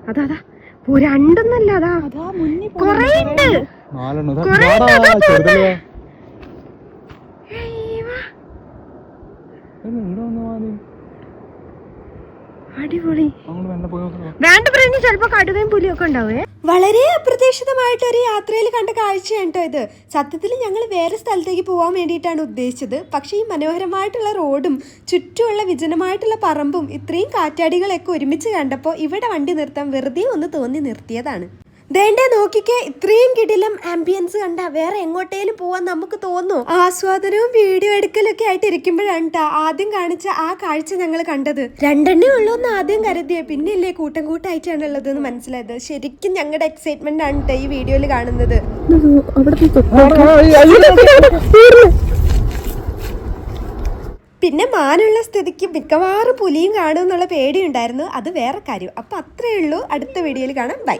അതാ അതാ രണ്ടൊന്നല്ല, അതാ കൊറേ ഉണ്ട്. അടിപൊളി. വേണ്ട പറയുന്നത് ചിലപ്പോ കടുവയും പുലിയൊക്കെ ഉണ്ടാവേ. വളരെ അപ്രതീക്ഷിതമായിട്ട് ഒരു യാത്രയിൽ കണ്ട കാഴ്ചയാണ് കേട്ടോ ഇത്. സത്യത്തിൽ ഞങ്ങൾ വേറെ സ്ഥലത്തേക്ക് പോകാൻ വേണ്ടിയിട്ടാണ് ഉദ്ദേശിച്ചത്. പക്ഷേ ഈ മനോഹരമായിട്ടുള്ള റോഡും ചുറ്റുമുള്ള വിജനമായിട്ടുള്ള പറമ്പും ഇത്രയും കാറ്റാടികളൊക്കെ ഒരുമിച്ച് കണ്ടപ്പോൾ ഇവിടെ വണ്ടി നിർത്താൻ വെറുതെ ഒന്ന് തോന്നി നിർത്തിയതാണ്. ദേണ്ടേ നോക്കിക്കേ, ഇത്രയും കിടിലം ആംബിയൻസ് കണ്ട വേറെ എങ്ങോട്ടേലും പോവാൻ നമുക്ക് തോന്നുന്നു. ആസ്വാദനവും വീഡിയോ എടുക്കലൊക്കെ ആയിട്ട് ഇരിക്കുമ്പോഴാണ് ട്ടാ ആദ്യം കാണിച്ച ആ കാഴ്ച ഞങ്ങൾ കണ്ടത്. രണ്ടെണ്ണേ ഉള്ളൂ എന്ന് ആദ്യം കരുതിയേ, പിന്നെയല്ലേ കൂട്ടം കൂട്ടായിട്ടാണുള്ളത് എന്ന് മനസ്സിലായത്. ശരിക്കും ഞങ്ങളുടെ എക്സൈറ്റ്മെന്റ് ആണ് ട്ടാ ഈ വീഡിയോയിൽ കാണുന്നത്. പിന്നെ മാനുള്ള സ്ഥിതിക്ക് മിക്കവാറും പുലിയും കാണുമെന്നുള്ള പേടിയുണ്ടായിരുന്നു. അത് വേറെ കാര്യം. അപ്പൊ അത്രയേ ഉള്ളൂ. അടുത്ത വീഡിയോയിൽ കാണാം. ബൈ.